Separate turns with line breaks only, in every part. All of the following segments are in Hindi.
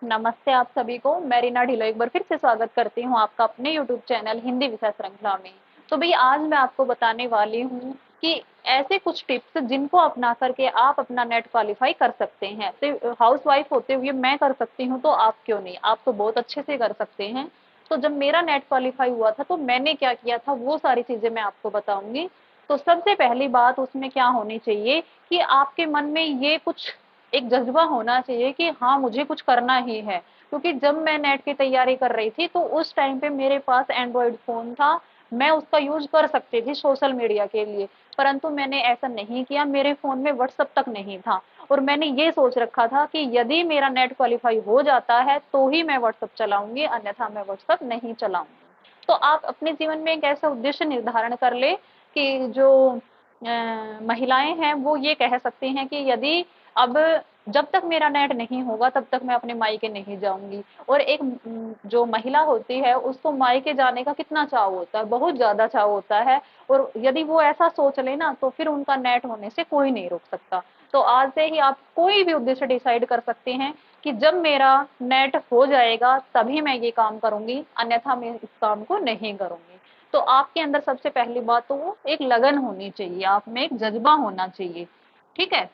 नमस्ते आप सभी को। मैं रीना ढिल्लो एक बार फिर से स्वागत करती हूँ आपका अपने यूट्यूब चैनल हिंदी विषय श्रृंखला में। तो भैया आज मैं आपको बताने वाली हूँ कि ऐसे कुछ टिप्स जिनको अपना करके आप अपना नेट क्वालिफाई कर सकते हैं। तो हाउस वाइफ होते हुए मैं कर सकती हूँ तो आप क्यों नहीं, आप तो बहुत अच्छे से कर सकते हैं। तो जब मेरा नेट क्वालिफाई हुआ था तो मैंने क्या किया था वो सारी चीजें मैं आपको बताऊंगी। तो सबसे पहली बात उसमें क्या होनी चाहिए कि आपके मन में ये कुछ एक जज्बा होना चाहिए कि हाँ मुझे कुछ करना ही है। क्योंकि जब मैं नेट की तैयारी कर रही थी तो उस टाइम पे मेरे पास एंड्रॉइड फोन था, मैं उसका यूज कर सकती थी सोशल मीडिया के लिए। परंतु मैंने ऐसा नहीं किया, मेरे फोन में व्हाट्सएप तक नहीं था। और मैंने ये सोच रखा था कि यदि मेरा नेट क्वालिफाई हो जाता है तो ही मैं व्हाट्सएप चलाऊंगी, अन्यथा मैं व्हाट्सएप नहीं चलाऊंगी। तो आप अपने जीवन में एक ऐसा उद्देश्य निर्धारण कर ले कि जो महिलाएं हैं वो ये कह सकती हैं कि यदि अब जब तक मेरा नेट नहीं होगा तब तक मैं अपने मायके नहीं जाऊंगी। और एक जो महिला होती है उसको मायके जाने का कितना चाव होता है, बहुत ज्यादा चाव होता है। और यदि वो ऐसा सोच ले ना तो फिर उनका नेट होने से कोई नहीं रोक सकता। तो आज से ही आप कोई भी उद्देश्य डिसाइड कर सकते हैं कि जब मेरा नेट हो जाएगा तभी मैं ये काम करूंगी, अन्यथा मैं इस काम को नहीं करूंगी। तो आपके अंदर सबसे पहली बात तो वो एक लगन होनी चाहिए, आप में एक जज्बा होना चाहिए। ठीक है।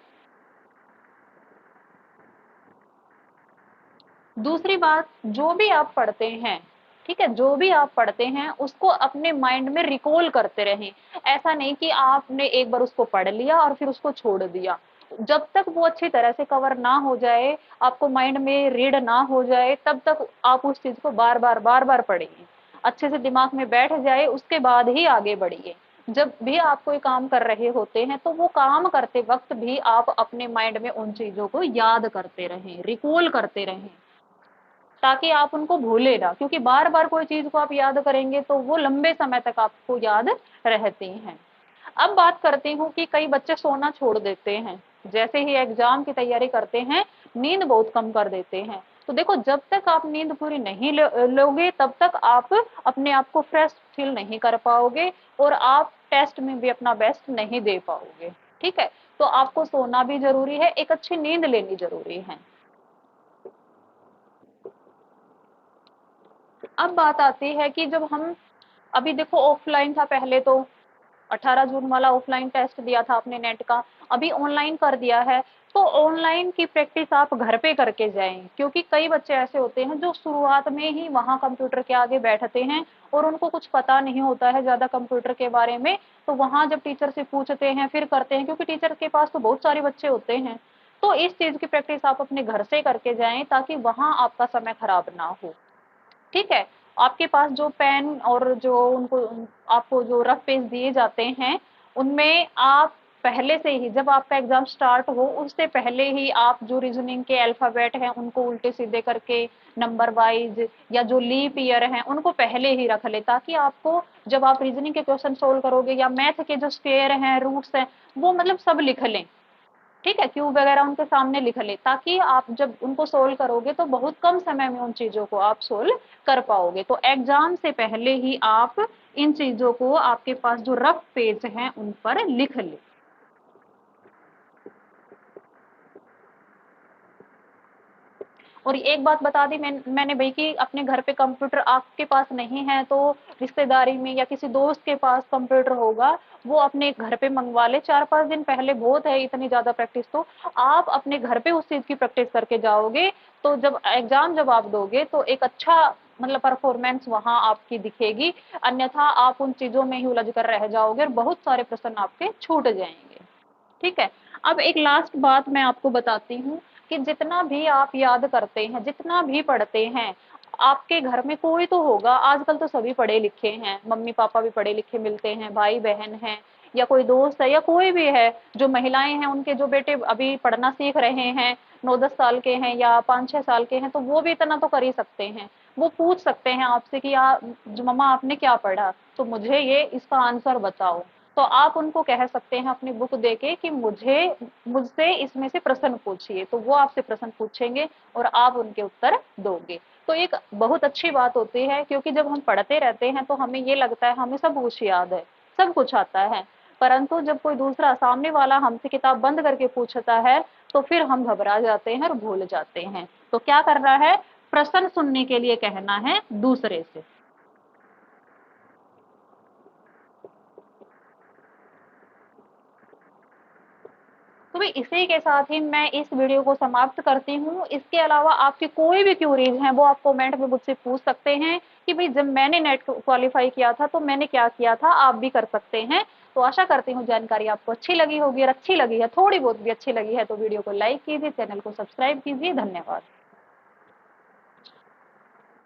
दूसरी बात, जो भी आप पढ़ते हैं, ठीक है, जो भी आप पढ़ते हैं उसको अपने माइंड में रिकॉल करते रहें। ऐसा नहीं कि आपने एक बार उसको पढ़ लिया और फिर उसको छोड़ दिया। जब तक वो अच्छी तरह से कवर ना हो जाए, आपको माइंड में रीड ना हो जाए, तब तक आप उस चीज को बार बार पढ़िए। अच्छे से दिमाग में बैठ जाए उसके बाद ही आगे बढ़िए। जब भी आप कोई काम कर रहे होते हैं तो वो काम करते वक्त भी आप अपने माइंड में उन चीजों को याद करते रहें, रिकॉल करते रहें, ताकि आप उनको भूले ना। क्योंकि बार बार कोई चीज को आप याद करेंगे तो वो लंबे समय तक आपको याद रहती हैं। अब बात करती हूँ कि कई बच्चे सोना छोड़ देते हैं, जैसे ही एग्जाम की तैयारी करते हैं नींद बहुत कम कर देते हैं। तो देखो, जब तक आप नींद पूरी नहीं लोगे तब तक आप अपने आप को फ्रेश फील नहीं कर पाओगे और आप टेस्ट में भी अपना बेस्ट नहीं दे पाओगे। ठीक है। तो आपको सोना भी जरूरी है, एक अच्छी नींद लेनी जरूरी है। अब बात आती है कि जब हम, अभी देखो ऑफलाइन था पहले तो, 18 जून वाला ऑफलाइन टेस्ट दिया था आपने नेट का, अभी ऑनलाइन कर दिया है। तो ऑनलाइन की प्रैक्टिस आप घर पे करके जाएं, क्योंकि कई बच्चे ऐसे होते हैं जो शुरुआत में ही वहां कंप्यूटर के आगे बैठते हैं और उनको कुछ पता नहीं होता है ज्यादा कंप्यूटर के बारे में। तो वहां जब टीचर से पूछते हैं फिर करते हैं, क्योंकि टीचर के पास तो बहुत सारे बच्चे होते हैं। तो इस चीज की प्रैक्टिस आप अपने घर से करके जाएं ताकि वहां आपका समय खराब ना हो। ठीक है। आपके पास जो पेन और जो उनको आपको जो रफ पेज दिए जाते हैं, उनमें आप पहले से ही, जब आपका एग्जाम स्टार्ट हो उससे पहले ही आप जो रीजनिंग के अल्फाबेट हैं उनको उल्टे सीधे करके नंबर वाइज, या जो लीप ईयर हैं उनको पहले ही रख ले, ताकि आपको जब आप रीजनिंग के क्वेश्चन सोल्व करोगे या मैथ के जो स्क्वेयर हैं, रूट्स हैं, वो मतलब सब लिख लें। ठीक है, क्यूब वगैरह उनके सामने लिख ले, ताकि आप जब उनको सोल्व करोगे तो बहुत कम समय में उन चीजों को आप सोल्व कर पाओगे। तो एग्जाम से पहले ही आप इन चीजों को आपके पास जो रफ पेज हैं उन पर लिख ले। और एक बात बता दी मैंने भाई कि अपने घर पे कंप्यूटर आपके पास नहीं है तो रिश्तेदारी में या किसी दोस्त के पास कंप्यूटर होगा, वो अपने घर पे मंगवा ले। 4-5 दिन पहले बहुत है, इतनी ज्यादा प्रैक्टिस तो आप अपने घर पे उस चीज की प्रैक्टिस करके जाओगे। तो जब एग्जाम जब आप दोगे तो एक अच्छा मतलब परफॉर्मेंस वहां आपकी दिखेगी, अन्यथा आप उन चीजों में ही उलझ कर रह जाओगे और बहुत सारे प्रश्न आपके छूट जाएंगे। ठीक है। अब एक लास्ट बात मैं आपको बताती हूँ कि जितना भी आप याद करते हैं, जितना भी पढ़ते हैं, आपके घर में कोई तो होगा, आजकल तो सभी पढ़े लिखे हैं, मम्मी पापा भी पढ़े लिखे मिलते हैं, भाई बहन हैं, या कोई दोस्त है या कोई भी है, जो महिलाएं हैं उनके जो बेटे अभी पढ़ना सीख रहे हैं, 9-10 साल के हैं या 5-6 साल के हैं, तो वो भी इतना तो कर ही सकते हैं। वो पूछ सकते हैं आपसे कि जो मम्मा आपने क्या पढ़ा, तो मुझे ये इसका आंसर बताओ। तो आप उनको कह सकते हैं अपनी बुक देके कि मुझे मुझसे इसमें से प्रश्न पूछिए, तो वो आपसे प्रश्न पूछेंगे और आप उनके उत्तर दोगे। तो एक बहुत अच्छी बात होती है, क्योंकि जब हम पढ़ते रहते हैं तो हमें ये लगता है हमें सब कुछ याद है, सब कुछ आता है। परंतु जब कोई दूसरा सामने वाला हमसे किताब बंद करके पूछता है तो फिर हम घबरा जाते हैं और भूल जाते हैं। तो क्या करना है, प्रश्न सुनने के लिए कहना है दूसरे से। तो भाई इसी के साथ ही मैं इस वीडियो को समाप्त करती हूँ। इसके अलावा आपकी कोई भी क्यूरीज हैं वो आप कमेंट में मुझसे पूछ सकते हैं कि भाई जब मैंने नेट क्वालिफाई किया था तो मैंने क्या किया था, आप भी कर सकते हैं। तो आशा करती हूँ जानकारी आपको अच्छी लगी होगी, और अच्छी लगी है, थोड़ी बहुत भी अच्छी लगी है तो वीडियो को लाइक कीजिए, चैनल को सब्सक्राइब कीजिए। धन्यवाद।